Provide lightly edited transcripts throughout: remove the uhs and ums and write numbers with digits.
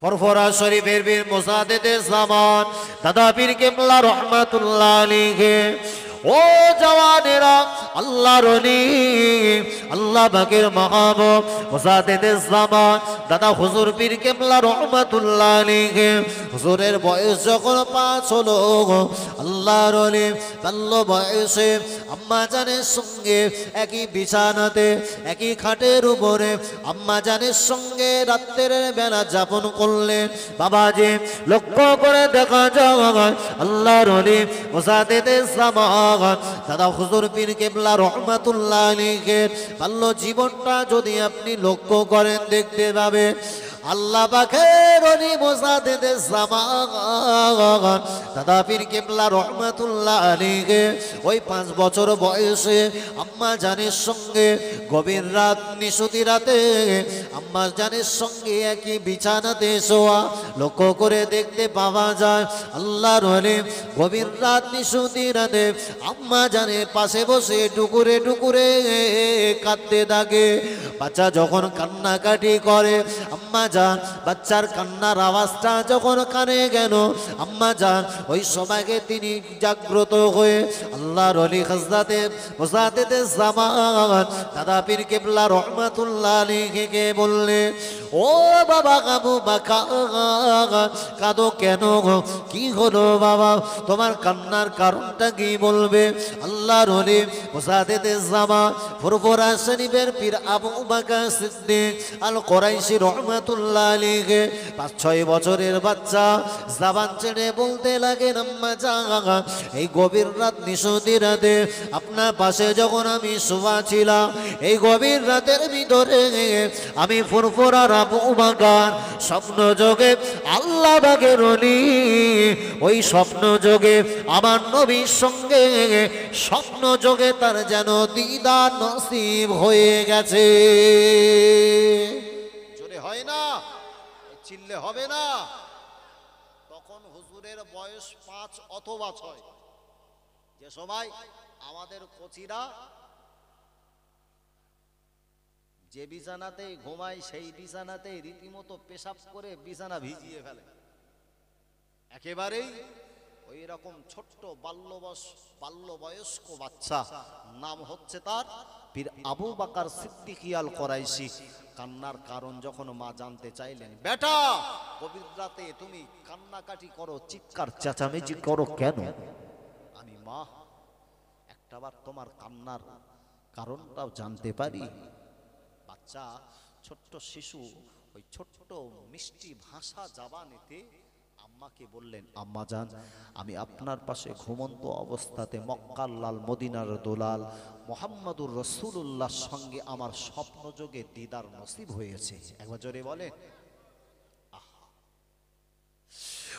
ফরফরা শরীফের বীর মুসাদ্দেদে জামান দাদা পীর কিবলা রাহমাতুল্লাহ আলাইহি। ও জওয়ানেরা, আল্লাহর ওলি, আল্লাহ পাকের মাহবুব মুসাদ্দেদে জামান দাদা হুজুর পীর কিবলা রাহমাতুল্লাহ আলাইহি। হুজুরের বয়স যখন 5 হলো, আল্লাহর ওলি বাল্য বয়সে আম্মা জানের সঙ্গে একই বিছানাতে একই খাটের উপরে আম্মা জানের সঙ্গে রাতের বেলা যাপন করলেন। বাবাজি লক্ষ্য করে দেখা যায় আল্লাহর ওলি মুসাদ্দেদে জামান দাদা হুজুর পীর কিবলা রাহমাতুল্লাহ আলাইহি বাল্য জীবনটা যদি আপনি লক্ষ্য করেন দেখতে পাবেন আল্লাহ পাকের ওলি মুসাদ্দেদে জামান দাদা পীর কিবলা রাহমাতুল্লাহ আলাইহি ওই 5 বছর বয়সে আম্মা জানের সঙ্গে গভীর রাত নিশুতি রাতে আম্মা জানের সঙ্গে একই বিছানাতে শোয়া লক্ষ্য করে দেখতে পাওয়া যায় আল্লাহর ওলি গভীর রাত নিশুতি রাতে আম্মা জানের পাশে বসে টুকুরে টুকুরে কাঁদতে থাকে। বাচ্চা যখন কান্নাকাটি করে আম্মা জান বাচ্চার কান্নার আওয়াজটা যখন কানে গেল আম্মা জান ওই সময়কে তিনি জাগ্রত হয়ে আল্লাহর ওলি হযরতে মুসাদ্দেদে জামান দাদা পীর কিবলা রাহমাতুল্লাহ আলাইহি কে বললে, ও বাবা আবু বকর কাঁদো কেন, কি হলো বাবা, তোমার কান্নার কারণটা কি বলবে? আল্লাহর ওলি মুসাদ্দেদে জামান ফুরফুরা শরীফের পীর আবু বকর সিদ্দিক আল কুরাইশি রাহমাতুল্লাহ আলাইহি 5-6 বছরের বাচ্চা জবান ছেড়ে বলতে লাগেন, আম্মা জান এই গভীর রাত নিশুতি রাতে আপনার পাশে যখন আমি শোয়া ছিলাম এই গভীর রাতের ভিতরে আমি ফুরফুরা আবু বকর স্বপ্ন যোগে আল্লাহ পাকের ওলি ওই স্বপ্ন যোগে আমার নবীর সঙ্গে স্বপ্ন যোগে তার যেন দিদার নসিব হয়ে গেছে। জোরে হয় না, চিল্লে হবে না। তখন হুজুরের বয়স 5 অথবা 6, যে সময় আমাদের কোচিরা যে বিছানাতে ঘুমায় সেই বিছানাতে রীতিমতো পেশাব করে বিছানা ভিজিয়ে ফেলে। একেবারেই ওই রকম ছোট্ট বাল্যবয়স্ক বাচ্চা, নাম হচ্ছে তার পীর আবু বকর সিদ্দিক আল কুরাইশি। কান্নার কারণ যখন মা জানতে চাইলেন, বেটা গভীর রাতে তুমি কান্নাকাটি করো, চিৎকার চেঁচামেচি করো কেন? আমি মা একটাবার তোমার কান্নার কারণটাও জানতে পারি? বাচ্চা ছোট্ট শিশু ওই ছোট্ট মিষ্টি ভাষা জবানেতে আম্মাকে বললেন, আম্মা জান আমি আপনার পাশে ঘুমন্ত অবস্থাতে মক্কার লাল মদিনার দোলাল মুহাম্মদুর রাসূলুল্লাহর সঙ্গে আমার স্বপ্ন যোগে দিদার নসিব হয়েছে। একবার জোরে বলেন।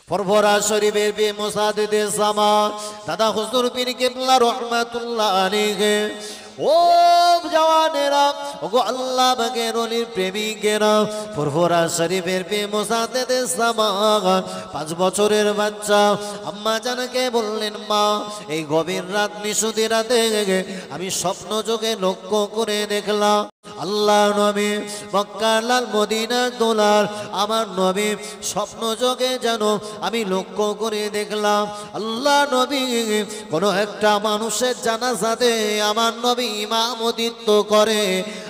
ফুরফুরা শরীফের বীর মুসাদ্দেদে জামান দাদা হুজুর পীর কিবলা রাহমাতুল্লাহ আলাইহি। ও জওয়ানেরা, ওগো আল্লাহ পাকের ওলির প্রেমিকেরা, ফুরফুরা শরীফের বীর মুসাদ্দেদে জামান 5 বছরের বাচ্চা আম্মা জানকে বললেন, মা এই গভীর রাত নিশুতি রাতে আমি স্বপ্ন যোগে লক্ষ্য করে দেখলাম আল্লাহ নবী মক্কার লাল মদিনার দোলার আমার নবী স্বপ্ন যোগে যেন আমি লক্ষ্য করে দেখলাম আল্লাহ নবী কোন একটা মানুষের জানাজাতে আমার নবী ইমামতিত্ব করে।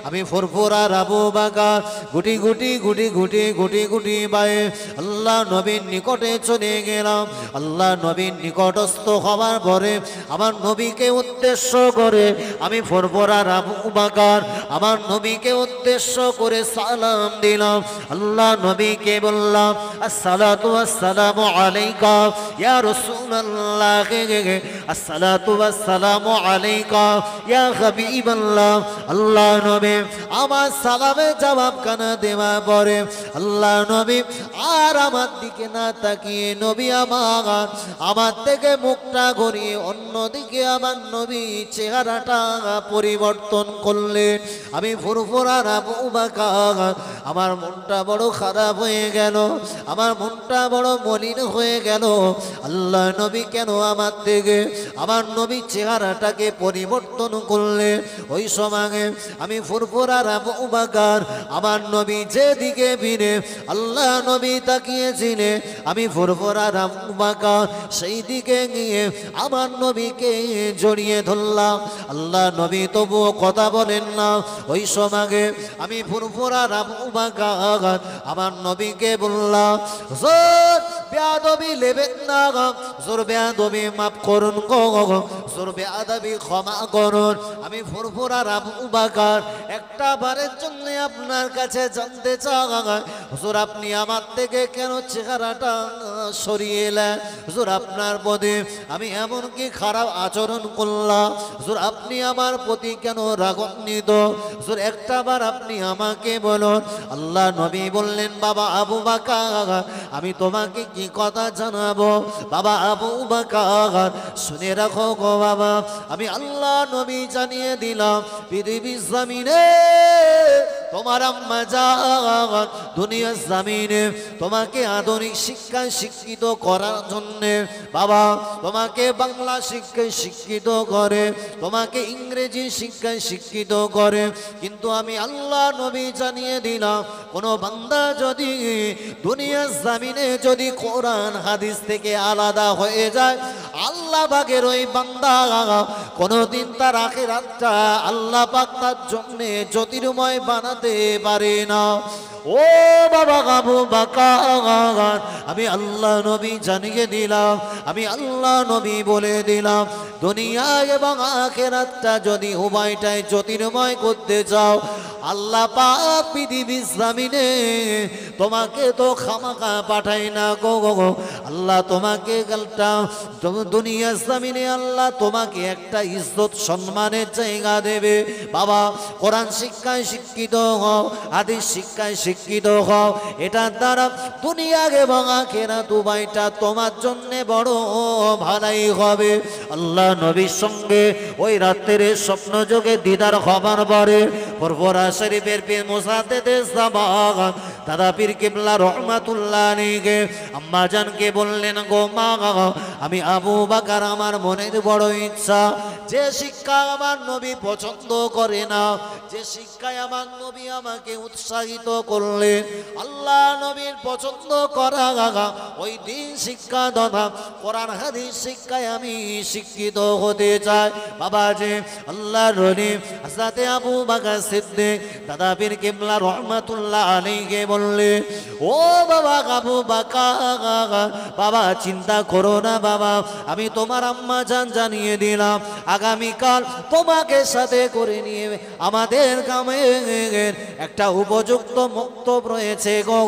আমি ফুরফুরা আবু বকর গুটি গুটি গুটি গুটি গুটি গুটি বায়ে আল্লাহ নবীর নিকটে চলে গেলাম। আল্লাহ নবীর নিকটস্থ হওয়ার পরে আমার নবীকে উদ্দেশ্য করে আমি ফুরফুরা আবু বকর আমার নবীকে উদ্দেশ্য করে সালাম দিলাম। আল্লাহ নবীকে বললাম, আসসালাতু ওয়াসসালামু আলাইকা ইয়া রাসূলুল্লাহ, আসসালাতু ওয়াসসালামু আলাইকা ইয়া হাবিবাল্লাহ। আল্লাহ নবী আমার সালামে জবাব কানা দেওয়া পরে আল্লাহ নবী আর আমার দিকে না তাকিয়ে নবী আমার থেকে মুখটা ঘুরিয়ে অন্যদিকে আমার নবী চেহারাটা পরিবর্তন করলেন। আমি আমি ফুরফুরার আবু বকর আমার মনটা বড় খারাপ হয়ে গেল, আমার মনটা বড় মলিন হয়ে গেল। আল্লাহ নবী কেন আমার থেকে আমার নবীর চেহারাটাকে পরিবর্তন করলে? ওই সময়ে আমি ফুরফুরার আবু বকর আমার নবী যেদিকে ফিরে আল্লাহ নবী তাকিয়েছিলেন, আমি ফুরফুরার আবু বকর সেই দিকে গিয়ে আমার নবীকে জড়িয়ে ধরলাম। আল্লাহ নবী তবুও কথা বলেন না। ওই সময়ে আমি ফুরফুরার আবু বকর আমার নবীকে বললাম, হুজুর বেয়াদবি নেবেন না, হুজুর বেয়াদবি মাফ করুন গো, হুজুর বেয়াদবি ক্ষমা করুন। আমি ফুরফুরার আবু বকর একটা বারের জন্য আপনার কাছে জানতে চাই, হুজুর আপনি আমার থেকে কেন চেহারাটা সরিয়ে এলেন? হুজুর আপনার প্রতি আমি এমন কি খারাপ আচরণ করলাম? হুজুর আপনি আমার প্রতি কেন রাগান্বিত? হুজুর একটা বার আপনি আমাকে বলুন। আল্লাহ নবী বললেন, বাবা আবু বকর আমি তোমাকে কি কথা জানাবো? বাবা আবু বকর শুনে রাখো গো বাবা, আমি আল্লাহ নবী জানিয়ে দিলাম পৃথিবীর জমিনে তোমার আম্মা জান দুনিয়ার জমিনে তোমাকে আধুনিক শিক্ষায় শিক্ষিত করার জন্য বাবা তোমাকে বাংলা শিক্ষায় শিক্ষিত করে, তোমাকে ইংরেজি শিক্ষায় শিক্ষিত করে, কিন্তু আমি আল্লাহ নবী জানিয়ে দিলাম কোন বান্দা যদি দুনিয়ার জমিনে যদি কোরআন হাদিস থেকে আলাদা হয়ে যায়, আল্লাহ পাকের ওই বান্দা কোনদিন তার আখিরাতটা আল্লাহ পাক তার জন্য জ্যোতির্ময় বানাতে পারে না। ও বাবা আবু বকর আমি আল্লাহ নবী জানিয়ে দিলাম, আমি আল্লাহ নবী বলে দিলাম, দুনিয়া এবং আখিরাতটা যদি উভয়টাই জ্যোতির্ময় করতে চাও, আল্লাহ পাক পৃথিবীর জমিনে তোমাকে তো খামাখা পাঠাই না গো, আল্লাহ তোমাকে দুনিয়ার জমিনে আল্লাহ তোমাকে একটা ইজ্জত সম্মানের জায়গা দেবে। বাবা কোরআন শিক্ষায় শিক্ষিত হও, হাদিস শিক্ষায় শিক্ষিত হও, এটার দ্বারা দুনিয়া এবং আখিরাত উভয়টা তোমার জন্য বড় ভালাই হবে। আল্লাহ নবীর সঙ্গে ওই রাত্রে স্বপ্ন যোগে দিদার হবার পরে ফুরফুরা শরীফের পীর মুজাদ্দিদে জামান দাদা পীর কিবলা রহমাতুল্লাহ আলাইহি আম্মা জানকে বললেন, গো মা আমি আবু বকর আমার মনের বড় ইচ্ছা, যে শিক্ষা আমার নবী পছন্দ করে না, যে শিক্ষায় আমার নবী আমাকে উৎসাহিত করলেন, আল্লাহ নবীর পছন্দ করা ওই দিন শিক্ষা তথা কোরআন হাদিস শিক্ষায় আমি শিক্ষিত হতে চাই। বাবা যে আল্লাহর ওলি হযরত আবু বকর সিদ্দিক দাদা পীর কিবলা রহমাতুল্লাহ আলাইহি বললেন, ও বাবা আবু বকর বাবা চিন্তা করো না বাবা, আমি তোমার আম্মা জান জানিয়ে দিলাম আগামীকাল তোমাকে সাথে করে নিয়ে আমাদের গ্রামে একটা উপযুক্ত মক্তব রয়েছে গো,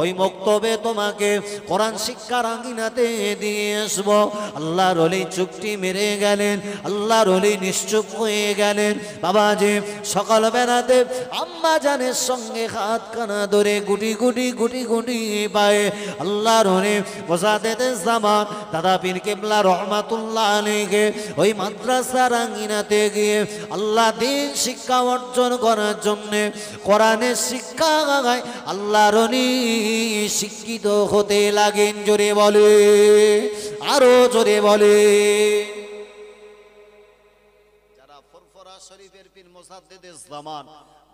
ওই মক্তবে তোমাকে কোরআন শিক্ষার আঙ্গিনাতে দিয়ে আসবো। আল্লাহর ওলি চুক্তি মেরে গেলেন, আল্লাহর ওলি নিশ্চুপ হয়ে গেলেন। বাবা যে সকাল বেলাতে আম্মা জানের সঙ্গে হাত কানা ধরে গুটি গুটি গুটি গুটি পায়ে আল্লাহর ওলি মুজাদ্দিদে জামান দাদা পীর কিবলা রহমাতুল্লাহ আলাইহি ওই মাদ্রাসার আঙ্গিনাতে গিয়ে আল্লাহ দ্বীন শিক্ষা অর্জন করার জন্য কোরআনের শিক্ষা আল্লাহর ওলি শিক্ষিত হতে লাগেন। জোরে বলে, আরো জোরে বলে। যারা ফুরফুরা শরীফের পীর মুজাদ্দিদে জামান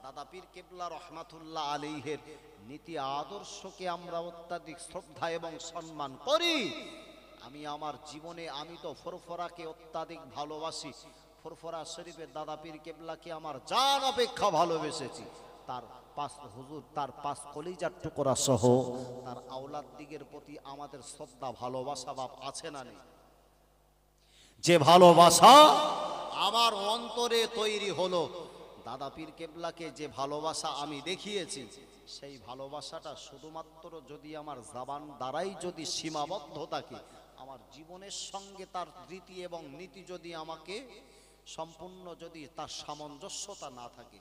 দাদা পীর কিবলা রহমাতুল্লাহ আলাইহির নীতি আদর্শকে আমরা অত্যাধিক শ্রদ্ধা এবং সম্মান করি, আমি আমার জীবনে আমি তো ফুরফুরাকে অত্যাধিক ভালোবাসি। ফুরফুরা শরীফের দাদা পীর কিবলাকে আমার জান অপেক্ষা ভালোবেসেছি। তার পাঁচ হুজুর, তার পাঁচ কলিজার টুকরা সহ তার আওলাদ দিগের প্রতি আমাদের শ্রদ্ধা ভালোবাসা ভাব আছে না নেই? যে ভালোবাসা আমার অন্তরে তৈরি হলো, দাদা পীর কিবলাকে যে ভালোবাসা আমি দেখিয়েছি, সেই ভালোবাসাটা শুধুমাত্র যদি আমার জবান দ্বারাই যদি সীমাবদ্ধ থাকে, আমার জীবনের সঙ্গে তার রীতি এবং নীতি যদি আমাকে সম্পূর্ণ যদি তার সামঞ্জস্যতা না থাকে,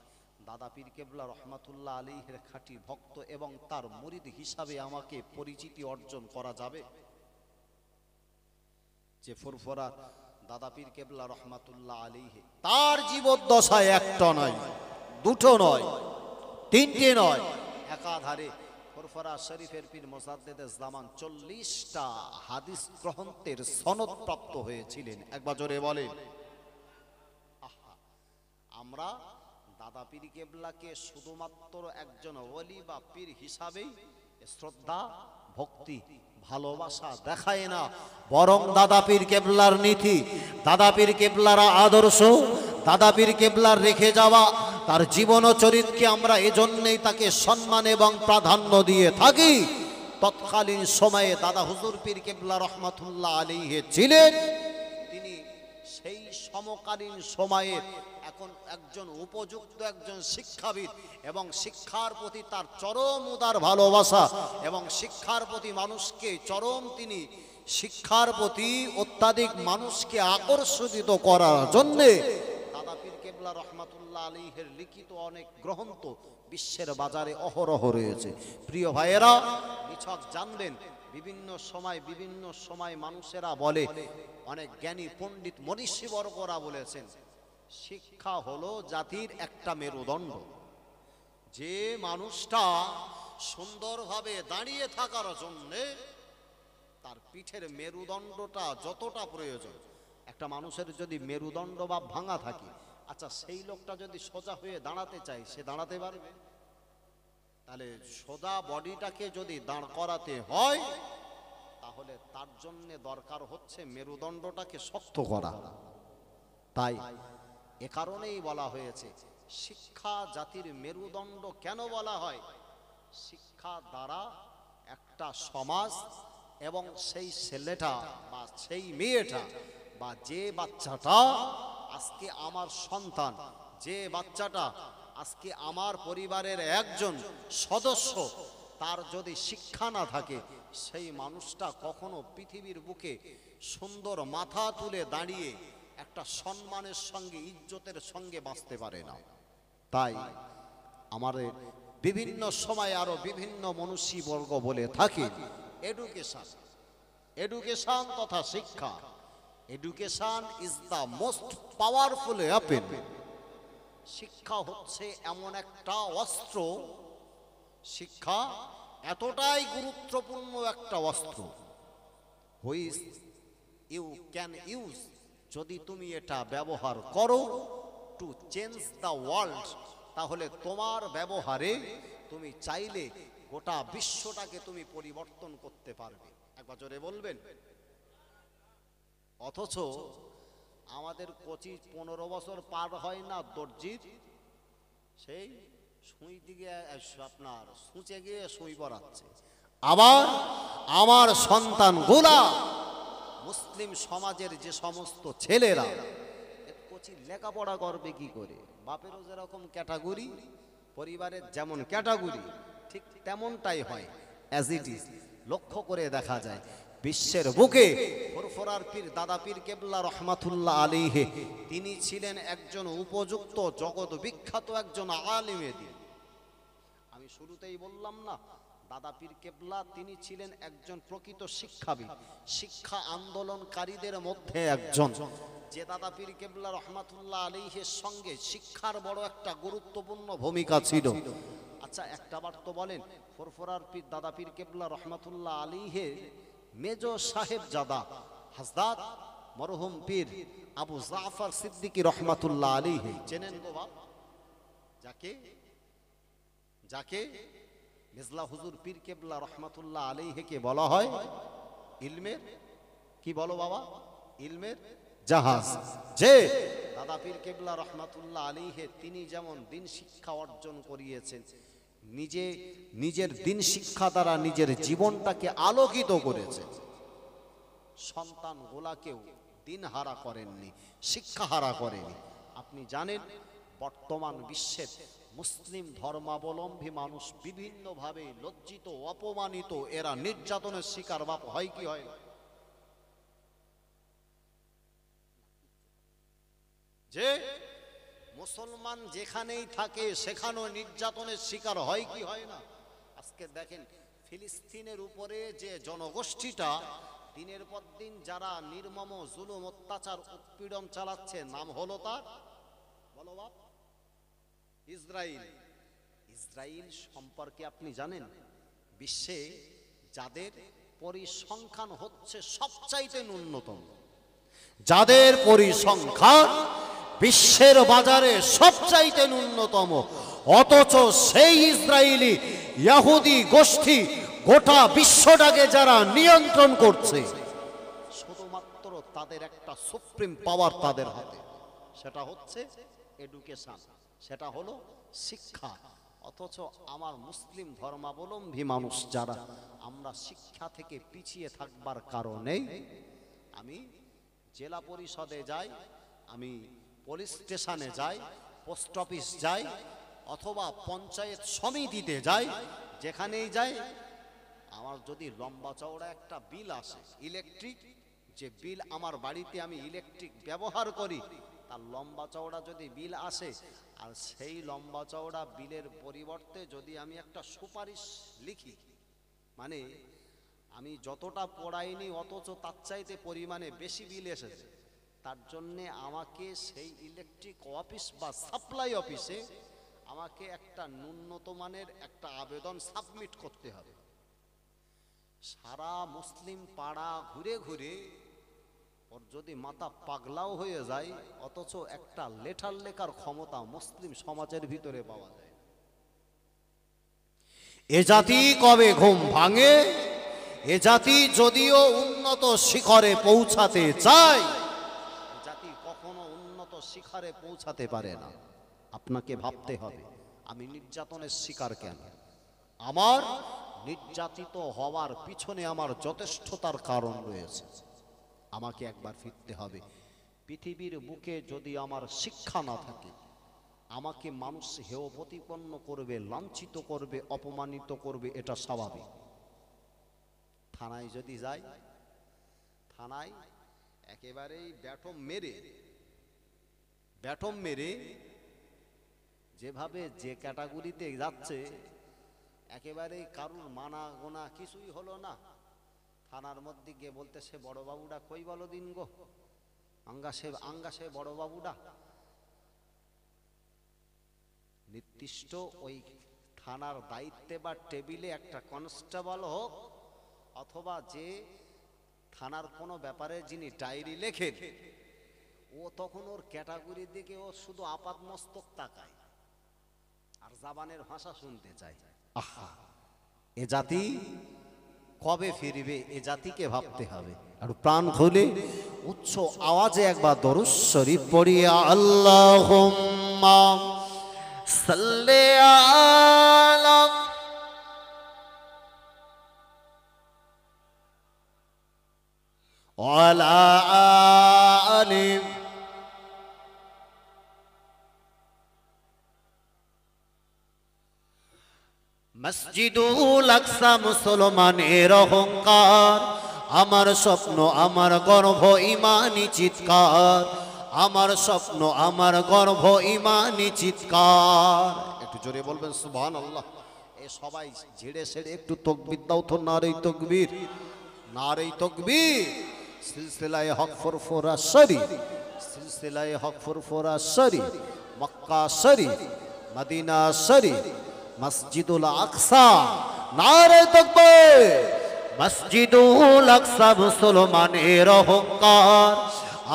দাদা পীর কিবলা রহমাতুল্লাহ আলাইহির খাঁটি ভক্ত এবং তার মুরিদ হিসাবে আমাকে পরিচিতি অর্জন করা যাবে? যে ফুরফুরা দাদা পীর কিবলা রহমাতুল্লাহ আলাইহি তার জীবদ্দশায় একটা নয় দুটো নয়, তিনটে নয়, একাধারে ফুরফুরা শরীফের পীর মুজাদ্দেদে জামান 40টা হাদিস গ্রন্থের সনদ প্রাপ্ত হয়েছিলেন। একবার জোরে বলেন। আমরা দাদা পীর কেবলাকে শুধুমাত্র একজন ওলি বা পীর হিসাবেই শ্রদ্ধা, ভক্তি, ভালোবাসা দেখায় না, বরং দাদা পীর কেবলার নীতি, দাদা পীর কেবলার আদর্শ, দাদা পীর কেবলার রেখে যাওয়া তার জীবন ও চরিত্রকে আমরা এজন্যই তাকে সম্মান এবং প্রাধান্য দিয়ে থাকি। তৎকালীন সময়ে দাদা হুজুর পীর কেবলা রহমাতুল্লাহ আলাইহি ছিলেন, তিনি সেই সমকালীন সময়ে এখন একজন উপযুক্ত একজন শিক্ষাবিদ এবং শিক্ষার প্রতি তার চরম উদার ভালোবাসা এবং শিক্ষার প্রতি মানুষকে চরম তিনি শিক্ষার প্রতি অত্যাধিক মানুষকে আকর্ষিত করার জন্যে দাদা পীর কেবলা রহমাতুল্লাহ আলাইহির লিখিত অনেক গ্রন্থ বিশ্বের বাজারে অহরহ রয়েছে। প্রিয় ভাইয়েরা, নিছক জানবেন বিভিন্ন সময় মানুষেরা বলে, অনেক জ্ঞানী পণ্ডিত মনীষীবর্গরা বলেছেন, শিক্ষা হলো জাতির একটা মেরুদণ্ড। যে মানুষটা সুন্দরভাবে দাঁড়িয়ে থাকার জন্য তার পিঠের মেরুদণ্ডটা যতটা প্রয়োজন, একটা মানুষের যদি মেরুদণ্ড বা ভাঙা থাকে, আচ্ছা সেই লোকটা যদি সোজা হয়ে দাঁড়াতে চায়, সে দাঁড়াতে পারবে? তাহলে সোজা বডিটাকে যদি দাঁড় করাতে হয়, তাহলে তার জন্য দরকার হচ্ছে মেরুদণ্ডটাকে শক্ত করা। তাই এ কারণেই বলা হয়েছে শিক্ষা জাতির মেরুদণ্ড। কেন বলা হয়? শিক্ষা দ্বারা একটা সমাজ এবং সেই ছেলেটা বা সেই মেয়েটা বা যে বাচ্চাটা আজকে আমার সন্তান, যে বাচ্চাটা আজকে আমার পরিবারের একজন সদস্য, তার যদি শিক্ষা না থাকে, সেই মানুষটা কখনো পৃথিবীর বুকে সুন্দর মাথা তুলে দাঁড়িয়ে একটা সম্মানের সঙ্গে, ইজ্জতের সঙ্গে বাঁচতে পারে না। তাই আমাদের বিভিন্ন সময় আরো বিভিন্ন মনীষীবর্গ বলে থাকে, এডুকেশন তথা শিক্ষা, education is the most powerful weapon. শিক্ষা হচ্ছে এমন একটা অস্ত্র, শিক্ষা এতটাই গুরুত্বপূর্ণ একটা অস্ত্র, হুইচ ইউ ক্যান ইউজ, যদি তুমি এটা ব্যবহার করো টু চেঞ্জ দ্য ওয়ার্ল্ড, তাহলে তোমার ব্যবহারে তুমি চাইলে গোটা বিশ্বটাকে তুমি পরিবর্তন করতে পারবে। একবার জোরে বলবেন। অথচ আমাদের কোচি 15 বছর পার হয় না দর্জির, সেই সুই দিকে আপনার সূচে গিয়ে সুই পরাচ্ছে। আবার আমার সন্তানগুলা মুসলিম সমাজের যে সমস্ত ছেলেরা কোচি লেখাপড়া করবে কি করে? বাপেরও যেরকম ক্যাটাগরি, পরিবারের যেমন ক্যাটাগরি, ঠিক তেমনটাই হয়। অ্যাজ ইট ইজ লক্ষ্য করে দেখা যায় বিশ্বের বুকে ফুরফুরার পীর দাদা পীর কেবলা রহমাতুল্লাহ আলাইহি, তিনি ছিলেন একজন উপযুক্ত জগৎ বিখ্যাত একজন আলিমে দ্বীন। আমি শুরুতেই বললাম না, দাদা পীর কেবলা তিনি ছিলেন একজন প্রকৃত শিক্ষাবিদ, শিক্ষা আন্দোলনকারীদের মধ্যে একজন। যে দাদা পীর কেবলা রহমাতুল্লাহ আলাইহির সঙ্গে শিক্ষার বড় একটা গুরুত্বপূর্ণ ভূমিকা ছিল। আচ্ছা একটাবার তো বলেন, ফুরফুরার পীর দাদা পীর কেবলা রহমাতুল্লাহ আলাইহি মেজো সাহেব জাদা হযরত মরহুম পীর আবু জাফর সিদ্দিকী রহমাতুল্লাহ আলাইহি চেনেন গো বাপ? যাকে মিজলা হুজুর পীর কেবলা রহমাতুল্লাহ আলাইহিকে বলা হয় ইলমের, কি বলো বাবা, ইলমের জাহাজ। যে দাদা পীর কেবলা রহমাতুল্লাহ আলাইহি তিনি যেমন দিন শিক্ষা অর্জন করিয়েছেন, নিজের দিন শিক্ষা দ্বারা নিজের জীবনটাকে আলোকিত করেছে, সন্তানগুলাকেও দিন হারা করেননি, শিক্ষা হারা করেনি। আপনি জানেন বর্তমান বিশ্বের মুসলিম ধর্মাবলম্বী মানুষ বিভিন্নভাবে লজ্জিত, অপমানিত, এরা নির্যাতনের শিকার বাপ হয় কি হয় না? যে মুসলমান যেখানেই থাকে সেখানেও নির্যাতনের শিকার হয় কি হয় না? আজকে দেখেন ফিলিস্তিনের উপরে যে জনগোষ্ঠীটা দিনের পর দিন যারা নির্মম জুলুম অত্যাচার উৎপীড়ন চালাচ্ছে, নাম হলো তার, বলো বাপ, ইসরায়েল, ইসরায়েল সম্পর্কে আপনি জানেন বিশ্বে যাদের পরিসংখ্যান হচ্ছে সবচাইতে ন্যূনতম, যাদের পরিসংখ্যান বিশ্বের বাজারে সবচাইতে ন্যূনতম, অথচ সেই ইসরায়েলি ইহুদি গোষ্ঠী গোটা বিশ্বটাকে যারা নিয়ন্ত্রণ করছে, শুধুমাত্র তাদের একটা সুপ্রিম পাওয়ার তাদের হাতে, সেটা হচ্ছে এডুকেশন, সেটা হলো শিক্ষা। অথচ আমার মুসলিম ধর্মাবলম্বী মানুষ যারা, আমরা শিক্ষা থেকে পিছিয়ে থাকবার কারণে আমি জেলা পরিষদে যাই, আমি পুলিশ স্টেশনে যাই, পোস্ট অফিস যাই, অথবা পঞ্চায়েত সমিতিতে যাই, যেখানেই যাই আমার যদি লম্বা চওড়া একটা বিল আসে, ইলেকট্রিক যে বিল আমার বাড়িতে আমি ইলেকট্রিক ব্যবহার করি, তার লম্বা চওড়া যদি বিল আসে, আর সেই লম্বা চওড়া বিলের পরিবর্তে যদি আমি একটা সুপারিশ লিখি, মানে আমি যতটা পড়াইনি অথচ তার চাইতে পরিমাণে বেশি বিল এসেছে, তার জন্যে আমাকে সেই ইলেকট্রিক অফিস বা সাপ্লাই অফিসে আমাকে একটা ন্যূনতমানের একটা আবেদন সাবমিট করতে হবে। সারা মুসলিম পাড়া ঘুরে ঘুরে ওর যদি মাথা পাগলাও হয়ে যায়, অথচ একটা লেটার লেখার ক্ষমতা মুসলিম সমাজের ভিতরে পাওয়া যায়। এ জাতি কবে ঘুম ভাঙে? এ জাতি যদিও উন্নত শিখরে পৌঁছাতে চায়, জাতি কখনো উন্নত শিখরে পৌঁছাতে পারে না। আপনাকে ভাবতে হবে আমি নির্যাতনের শিকার কেন, আমার নির্যাতিত হওয়ার পিছনে আমার যথেষ্টতার কারণ রয়েছে। আমাকে একবার ফিরতে হবে, পৃথিবীর বুকে যদি আমার শিক্ষা না থাকে, আমাকে মানুষ হেয় প্রতিপন্ন করবে, লাঞ্ছিত করবে, অপমানিত করবে, এটা স্বাভাবিক। থানায় যদি যাই, থানায় একেবারেই ব্যাটম মেরে যেভাবে যে ক্যাটাগরিতে যাচ্ছে, একেবারেই কারুর মানা গোনা কিছুই হলো না। থানার মধ্যে গিয়ে বলতে, সে বড় বাবুটা কই বলো দিন গো, আঙ্গা সে বড় বাবুটা। নির্দিষ্ট ওই থানার দায়িত্বে বা টেবিলে একটা কনস্টেবল হোক, অথবা যে থানার কোনো ব্যাপারে যিনি ডায়েরি লেখেন, ও তখন ওর ক্যাটাগরির দিকে ও শুধু আপাত মস্তক তাকায় আর জাবানের ভাষা শুনতে চায়। আহা, এ জাতি কবে ফিরবে? এ জাতিকে ভাবতে হবে। আর প্রাণ খুলে উচ্চ আওয়াজে একবার দরুদ শরীফ পড়িয়া আল্লাহুম্মা সাল্লি আলা ওয়ালা আলি মসজিদুল আকসা মুসলমানের অহংকার, আমার স্বপ্ন আমার গর্ব ইমানি চিৎকার, আমার স্বপ্ন আমার গর্ব ইমানি চিৎকার। একটু জোরে বলবেন সুবহানাল্লাহ। এ সবাই ঝেড়ে ছেড়ে একটু তাকবীর দাও তো, নারে তাকবীর, নারে তাকবীর। সিলসিলায়ে হক ফুরফুরা শরীফ, সিলসিলায়ে হক ফুরফুরা শরীফ, মক্কা শরীফ, মদিনা শরীফ, মসজিদুল আকসা, নারে তাকবীর। মসজিদুল আকসা মুসলমানের অহংকার,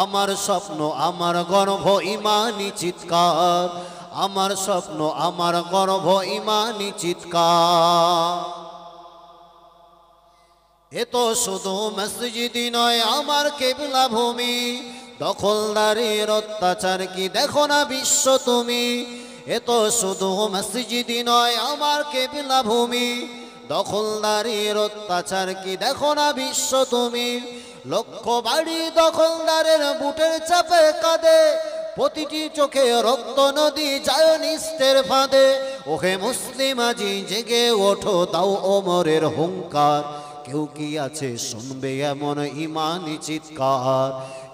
আমার স্বপ্ন আমার গর্ব ইমানি চিৎকার, আমার স্বপ্ন আমার গর্ব ইমানি চিৎকার। এ তো শুধু মসজিদই নয়, আমার কিবলা ভূমি, দখলদারের অত্যাচার কি দেখো না বিশ্ব তুমি। এ তো শুধু মসজিদই নয়, আমার কিবলা ভূমি, দখলদারের অত্যাচার কি দেখো না বিশ্ব তুমি। লক্ষ বাড়ি দখলদারের বুটের চাপে কাঁদে, প্রতিটি চোখে রক্ত নদী যায় নিস্তের ফাঁদে। ওহে মুসলিম আজি জেগে ওঠো, দাও ওমরের হুঙ্কার। কেউ কি আছে শুনবে এমন ইমানি চিৎকার,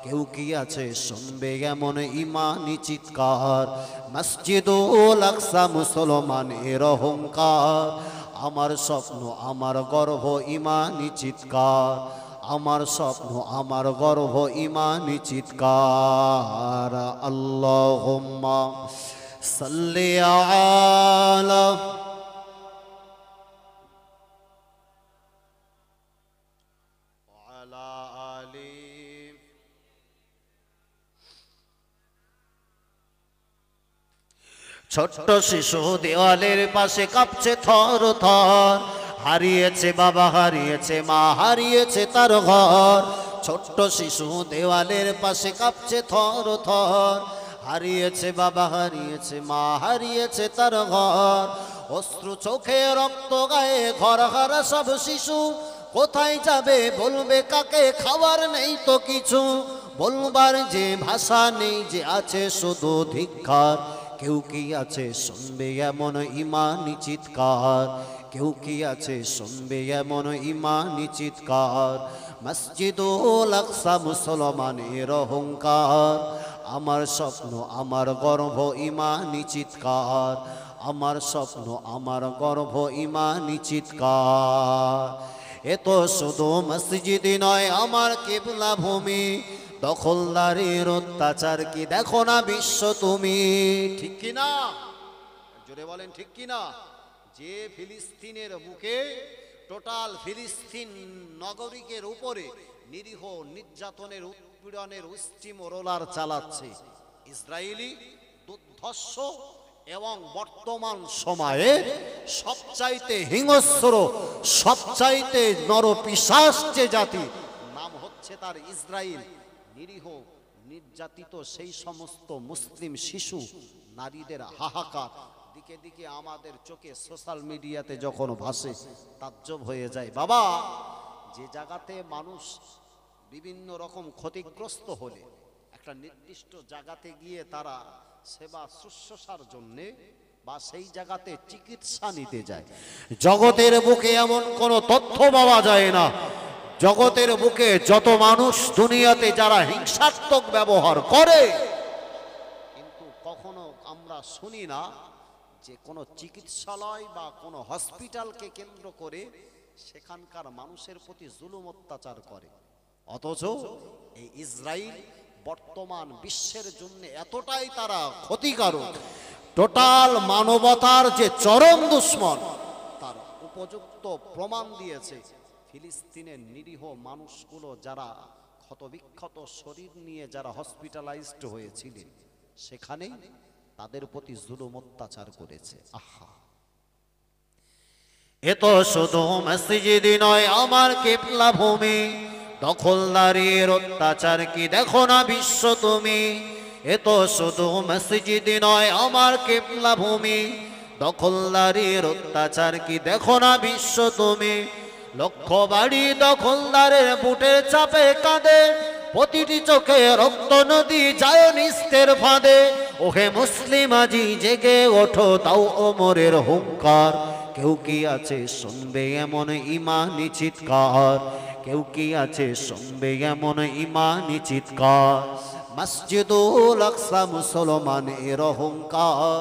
কেউ কি আছে শুনবে এমন ইমানি চিৎকার। মসজিদুল আকসা মুসলমানের অহংকার, আমার স্বপ্ন আমার গর্ব ইমানি চিৎকার, আমার স্বপ্ন আমার গর্ব ইমানি চিৎকার। আল্লাহুম্মা সাল্লি আলা আলা আলি। ছোট্ট শিশু দেওয়ালের পাশে কাঁপছে থর থর, হারিয়েছে বাবা, হারিয়েছে মা, হারিয়েছে তার ঘর। ছোট্ট শিশু দেওয়ালের পাশে কাঁপছে থর থর, হারিয়েছে বাবা, হারিয়েছে মা, হারিয়েছে তার ঘর। অশ্রু চোখে রক্ত গায়ে ঘর হারা সব শিশু, কোথায় যাবে বলবে কাকে, খাবার নেই তো কিছু, বলবার যে ভাষা নেই, যে আছে শুধু ধিক্কার। কেউ কি আছে শুনবে এমন ইমানি চিৎকার, কেউ কি আছে শুনবে এমন ইমানি চিৎকার। মসজিদুল আকসা মুসলমানের অহংকার, আমার স্বপ্ন আমার গর্ব ইমানি চিৎকার, আমার স্বপ্ন আমার গর্ব ইমানি চিৎকার। এ তো শুধু মসজিদই নয় আমার কিবলা ভূমি, দখলদারির অত্যাচার কি দেখো না বিশ্ব তুমি। ঠিক কি না? জোরে বলেন ঠিক কি না? যে ফিলিস্তিনের বুকে টোটাল ফিলিস্তিন নগরীকের উপরে নিরীহ নির্যাতনের উৎপীড়নের স্টিম রোলার চালাচ্ছে ইসরায়েলি দুর্ধর্ষ এবং বর্তমান সময়ে সবচাইতে হিংস্র, সবচাইতে নরপিশাচ যে জাতি, নাম হচ্ছে তার ইসরায়েল। নিরীহ নির্যাতিত সেই সমস্ত মুসলিম শিশু নারীদের হাহাকার দিকে দিকে আমাদের চোখে সোশ্যাল মিডিয়াতে যখন ভাসে তাজ্জব হয়ে যায়। বাবা, যে জায়গাতে মানুষ বিভিন্ন রকম ক্ষতিগ্রস্ত হলে একটা নির্দিষ্ট জায়গাতে গিয়ে তারা সেবা শুশ্রূষার জন্যে বা সেই জায়গাতে চিকিৎসা নিতে যায়, জগতের বুকে এমন কোনো তথ্য পাওয়া যায় না, জগতের বুকে যত মানুষ দুনিয়াতে যারা হিংসাত্মক ব্যবহার করে, কিন্তু কখনো আমরা শুনি না যে কোনো চিকিৎসালয় বা কোনো হসপিটালকে কেন্দ্র করে সেখানকার মানুষের প্রতি জুলুম অত্যাচার করে। অথচ এই ইসরায়েল বর্তমান বিশ্বের জন্য এতটাই তারা ক্ষতিকারক, টোটাল মানবতার যে চরম দুশ্মন, তার উপযুক্ত প্রমাণ দিয়েছে। ফিলিস্তিনের নিরীহ মানুষগুলো যারা ক্ষতবিক্ষত শরীর নিয়ে যারা হসপিটালাইজড হয়েছিলেন, সেখানে তাদের প্রতি জুলুম অত্যাচার করেছে। আহা, এ তো শুধু মসজিদই নয় আমার কিবলা ভূমি, দখলদারির অত্যাচার কি দেখো না বিশ্ব তুমি। এ তো শুধু মসজিদই নয় আমার কিবলা ভূমি, দখলদারির অত্যাচার কি দেখো না বিশ্ব তুমি। লক্ষ বাড়ি দখলদারের বুটের চাপে কাঁদে, প্রতিটি চোখে রক্ত নদী যায় নিস্তের ফাঁদে। ওহে মুসলিম আজি জেগে ওঠো, তাও ওমরের হুঙ্কার। কেউ কি আছে শুনবে এমন ইমানি চিৎকার, কেউ কি আছে শুনবে এমন ইমানি চিৎকার। মসজিদুল আকসা মুসলমানের অহংকার,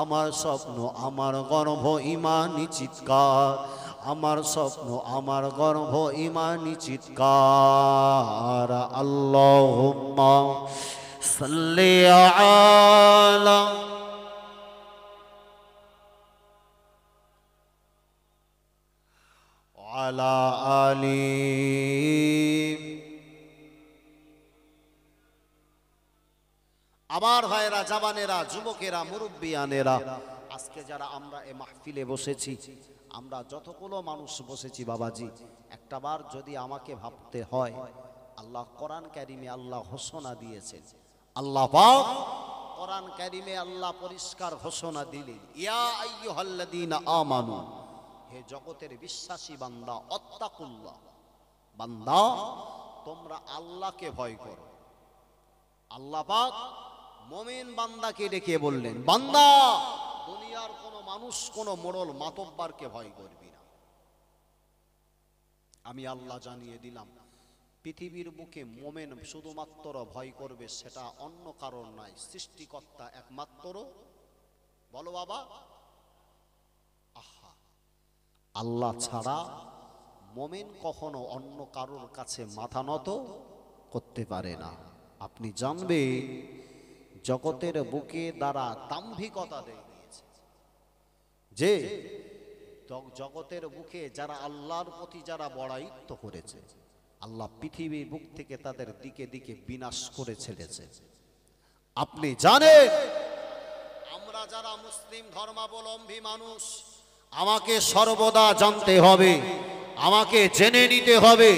আমার স্বপ্ন আমার গর্ব ইমানি চিৎকার, আমার স্বপ্ন আমার গর্ব ইমানি চিৎকার। আল্লাহুম্মা সাল্লি আলা আলা আলি। আমার ভাইরা, জাবানেরা, যুবকেরা, মুরব্বিয়ানেরা, আজকে যারা আমরা এ মাহফিলে বসেছি, আমরা যতগুলো মানুষ বসেছি বাবাজি, একটাবার যদি আমাকে ভাবতে হয়, আল্লাহ কোরআন কারিমে আল্লাহ ঘোষণা দিয়েছেন, আল্লাহ পাক কোরআন কারিমে আল্লাহ পরিষ্কার ঘোষণা দিলেন, ইয়া আইয়ুহাল্লাযীনা আমানু, হে জগতের বিশ্বাসী বান্দা, অত্তাকুল্লাহ, বান্দা তোমরা আল্লাহকে ভয় করো। আল্লাহ পাক মুমিন বান্দাকে ডেকে বললেন, বান্দা দুনিয়ার কোনো মানুষ কোনো মোড়ল মাতব্বারকে ভয় করবি না। আমি আল্লাহ জানিয়ে দিলাম, পৃথিবীর বুকে মুমিন শুধুমাত্র ভয় করবে, সেটা অন্য কারণ নয়, সৃষ্টিকর্তা একমাত্র। বলো বাবা, আহা, আল্লাহ ছাড়া মুমিন কখনো অন্য কারোর কাছে মাথা নত করতে পারে না। আপনি জানবে জগতের বুকে দ্বারা দাম্ভিকতা দেখিয়েছে। যে জগতের বুকে যারা আল্লাহর প্রতি যারা বড়ায়িত্ব করেছে, আল্লাহ পৃথিবীর বুক থেকে তাদের দিকে দিকে বিনাশ করে ছেড়েছে। আপনি জানেন, আমরা যারা মুসলিম ধর্মাবলম্বী মানুষ, আমাকে সর্বদা জানতে হবে, আমাকে জেনে নিতে হবে,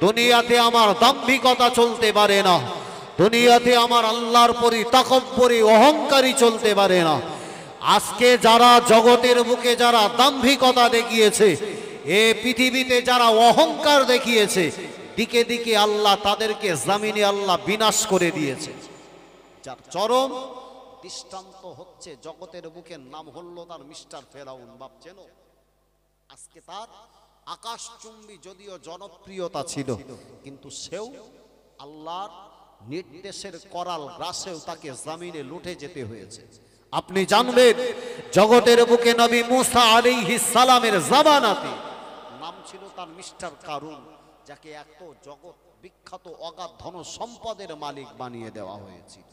দুনিয়াতে আমার দাম্ভিকতা চলতে পারে না, দুনিয়াতে আমার আল্লাহর পরি তাকব্বরি অহংকারী চলতে পারে না। আজকে যারা জগতের বুকে যারা দাম্ভিকতা দেখিয়েছে, এ পৃথিবীতে যারা অহংকার দেখিয়েছে, দিকে দিকে আল্লাহ তাদেরকে জামিনে আল্লাহ বিনাশ করে দিয়েছে। যার চরম দৃষ্টান্ত হচ্ছে জগতের বুকের নাম হলো তার মিস্টার ফেরাউন। ভাবছেন আজকে তার আকাশচুম্বী যদিও জনপ্রিয়তা ছিল, কিন্তু সেও আল্লাহর নির্দেশের করাল গ্রাসেও তাকে জামিনে লুটে যেতে হয়েছে। আপনি জানবেন, জগতের বুকে নবী মুসা আলাইহিস সালামের জামানাতে নাম ছিল তার মিস্টার কারুন, যাকে এত জগৎ বিখ্যাত অগাধ ধন সম্পদের মালিক বানিয়ে দেওয়া হয়েছিল।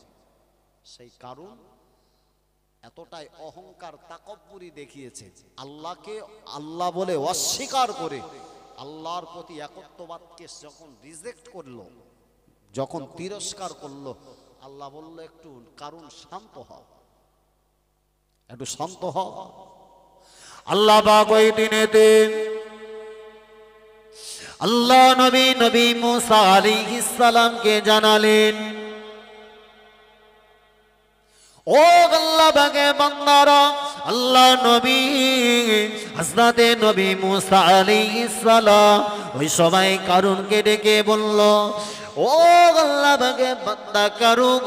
সেই কারুন এতটাই অহংকার তাকব্বুরি দেখিয়েছে, আল্লাহকে আল্লাহ বলে অস্বীকার করে আল্লাহর প্রতি একত্ববাদকে যখন রিজেক্ট করলো, যখন তিরস্কার করলো, আল্লাহ বলল একটু কারুন শান্ত হও, একটু শান্ত হও। আল্লাহ পাক ওই দিনেতে আল্লাহ নবী মুসা আলাইহিস সালামকে জানালেন, ও আল্লাহ পাকে বান্দারা, আল্লাহ নবী হযরতে নবী মুসা আলাইহিস সালাম ওই সবাই কারুনকে ডেকে বলল, ও আল্লাহ পাকে বান্দা কারুন,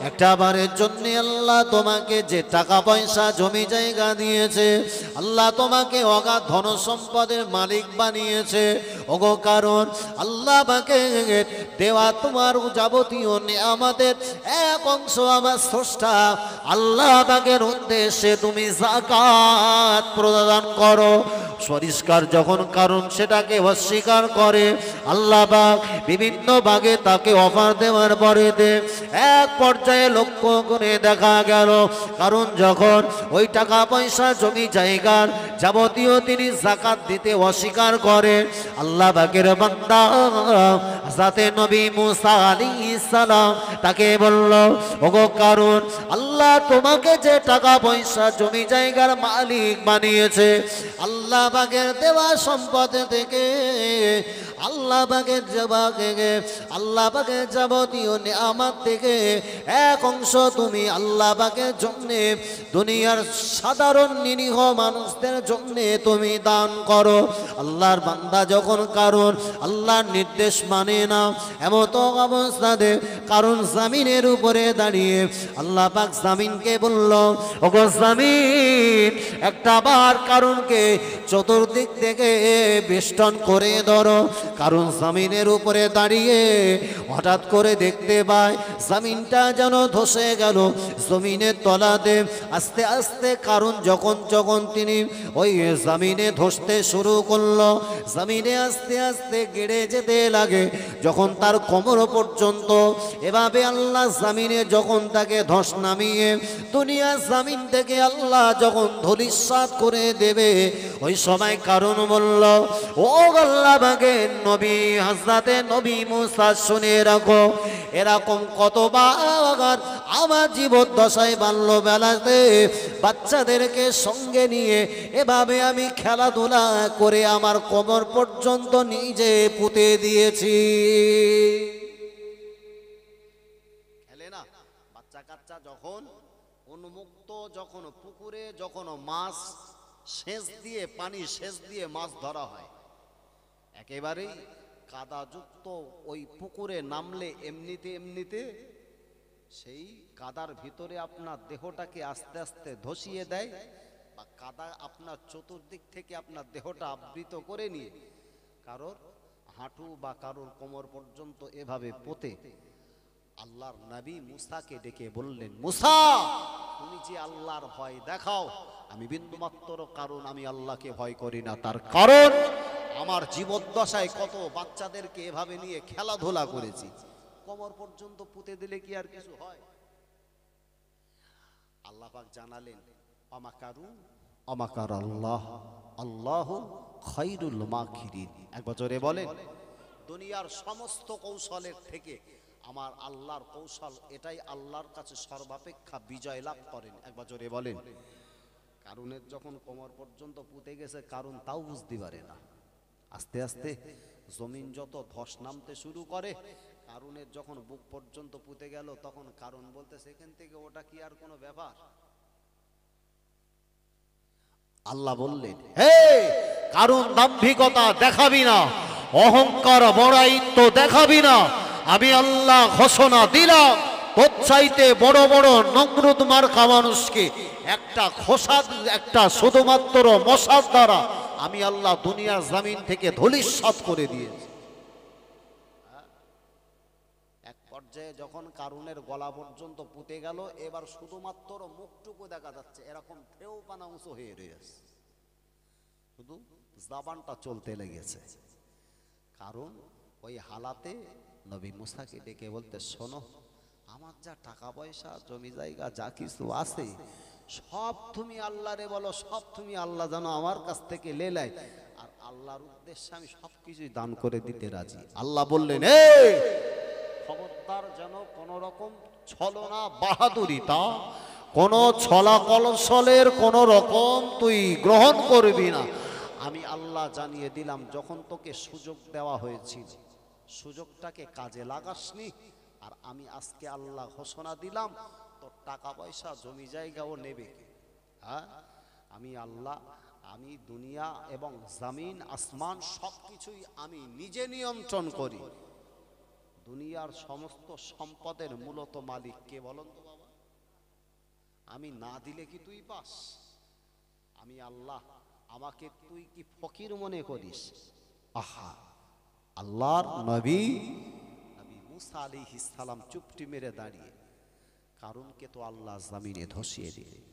একটা বারের জন্য আল্লাহ তোমাকে যে টাকা পয়সা জমি জায়গা দিয়েছে, আল্লাহ তোমাকে অগাধ ধন সম্পদের মালিক বানিয়েছে, ওগো কারণ আল্লাহ পাকে দেওয়া তোমার যাবতীয় নিয়ামতের এক অংশ আমার স্রষ্টা আল্লাহ পাকের উদ্দেশ্যে তুমি যাকাত প্রদান করো। পরিষ্কার যখন কারণ সেটাকে অস্বীকার করে, আল্লাহ পাক বিভিন্ন ভাগে তাকে অফার দেওয়ার পরে এক পর্যায়ে লক্ষ্য করে দেখা গেল, কারণ যখন ওই টাকা পয়সা জমি জায়গার যাবতীয় তিনি যাকাত দিতে অস্বীকার করে, আল্লাহ পাকের বান্দা হযরতে নবী মুসা আলাইহিস সালাম তাকে বলল, ওগো কারণ আল্লাহ তোমাকে যে টাকা পয়সা জমি জায়গার মালিক বানিয়েছে, আল্লাহ পাকের দেওয়া সম্পদ থেকে আল্লাহ পাকের যাবতীয় নিয়ামত থেকে এক অংশ তুমি আল্লাহ পাকের জন্য দুনিয়ার সাধারণ নিরীহ মানুষদের জন্য তুমি দান করো। আল্লাহর বান্দা যখন কারণ আল্লাহর নির্দেশ মানে না, এমত অবস্থাতে কারণ জামিনের উপরে দাঁড়িয়ে আল্লাহ পাক জামিনকে বলল, ওগো জামিন একটা বার কারণকে চতুর্দিক থেকে বেষ্টন করে ধরো। কারণ জামিনের উপরে দাঁড়িয়ে হঠাৎ করে দেখতে পায় জামিনটা যেন ধসে গেল জমিনের তলাতে। আস্তে আস্তে কারণ যখন তিনি ওই জামিনে ধসতে শুরু করলো, জামিনে আস্তে আস্তে গেড়ে যেতে লাগে, যখন তার কোমর পর্যন্ত এভাবে আল্লাহ জামিনে যখন তাকে ধস নামিয়ে দুনিয়া জামিন থেকে আল্লাহ যখন ধূলিসাৎ করে দেবে, ওই সময় কারণ বলল, ও আল্লাহ পাকের নবী হযরতে নবী মুসা শুনে রাখো, এরকম কতবার আমার জীবদ্দশায় বাল্যবেলাতে বাচ্চাদেরকে সঙ্গে নিয়ে এভাবে আমি খেলাধুলা করে আমার কোমর পর্যন্ত নিজে পুঁতে দিয়েছি। খেলে না বাচ্চা কাচ্চা যখন উন্মুক্ত, যখন পুকুরে যখন মাছ সেচ দিয়ে পানি সেচ দিয়ে মাছ ধরা হয়, একেবারেই কাদাযুক্ত ওই পুকুরে নামলে এমনিতে সেই কাদার ভিতরে আপনার দেহটাকে আস্তে আস্তে ধসিয়ে দেয়, বা কাদা আপনার চতুর্দিক থেকে আপনার দেহটা আবৃত করে নিয়ে কারোর হাঁটু বা কারোর কোমর পর্যন্ত এভাবে পোতে আল্লাহর নবী মুসাকে ডেকে বললেন, মুসা তুমি যে আল্লাহর ভয় দেখাও, আমি বিন্দুমাত্র কারণ আমি আল্লাহকে ভয় করি না। তার কারণ আমার জীবদ্দশায় কত বাচ্চাদেরকে এভাবে নিয়ে খেলাধুলা করেছি, কোমর পর্যন্ত পুঁতে দিলে কি আর কিছু হয়? আল্লাহ পাক জানালেন অমাকারু অমাকার আল্লাহ আল্লাহু খায়রুল মাকিরিন। এক বছরে বলেন, দুনিয়ার সমস্ত কৌশলের থেকে আমার আল্লাহর কৌশল এটাই আল্লাহর কাছে সর্বাপেক্ষা বিজয় লাভ করেন। এক বছরে বলেন। কারুনের যখন কোমর পর্যন্ত পুঁতে গেছে, কারণ তাও বুঝতে পারে না। আস্তে আস্তে জমিন যত ধস নামতে শুরু করে, কারুনের যখন বুক পর্যন্ত পুঁতে গেল, তখন কারণ বলতে সেখান থেকে ওটা কি আর কোনো ব্যাপার? আল্লাহ বললেন, হে কারণ দাম্ভিকতা দেখাবি না, অহংকার বড়াইত্ব দেখাবি না। আমি আল্লাহ ঘোষণা দিলাম, তোর চাইতে বড় বড় নমরুদ মার্কা মানুষকে একটা খোসা, একটা শুধুমাত্র মশার দ্বারা আমি আল্লাহ দুনিয়ার জমিন থেকে ধূলিসাৎ করে দিয়েছি। এক পর্যায়ে যখন কারুনের গলা পর্যন্ত পুঁতে গেল, এবার শুধুমাত্র মুখটুকু দেখা যাচ্ছে, এরকম ঠেউ পানা উঁচু হয়ে রয়েছে, শুধু জাবানটা চলতে লেগেছে। কারণ ওই হালাতে নবী মুসাকে ডেকে বলতে, শোনো, আমার যা টাকা পয়সা জমি জায়গা যা কিছু আছে সব তুমি আল্লাহরে বলো, সব তুমি আল্লাহ জানো আমার কাছ থেকে লেলাই, আর আল্লাহর উদ্দেশ্যে আমি সব কিছুই দান করে দিতে রাজি। আল্লাহ বললেন, এই খবরদার যেন কোন রকম ছলনা বাহাদুরিতা, কোন ছলা কলসলের কোন রকম তুই গ্রহণ করবি না। আমি আল্লাহ জানিয়ে দিলাম, যখন তোকে সুযোগ দেওয়া হয়েছিল সুযোগটাকে কাজে লাগাসনি, আর আমি আজকে আল্লাহ ঘোষণা দিলাম তোর টাকা পয়সা জমি জায়গাও নেবে কে? হ্যাঁ, আমি আল্লাহ, আমি দুনিয়া এবং জমিন আসমান সবকিছুই আমি নিজে নিয়ন্ত্রণ করি। দুনিয়ার সমস্ত সম্পদের মূলত মালিক কে বলুন তো বাবা? আমি না দিলে কি তুই পাস? আমি আল্লাহ, আমাকে তুই কি ফকির মনে করিস? আহা, আল্লাহর নবী নবী মুসা আলাইহিস সালাম চুপটি মেরে দাঁড়িয়ে, কারণকে তো আল্লাহ জমিনে ধসিয়ে দিলেন।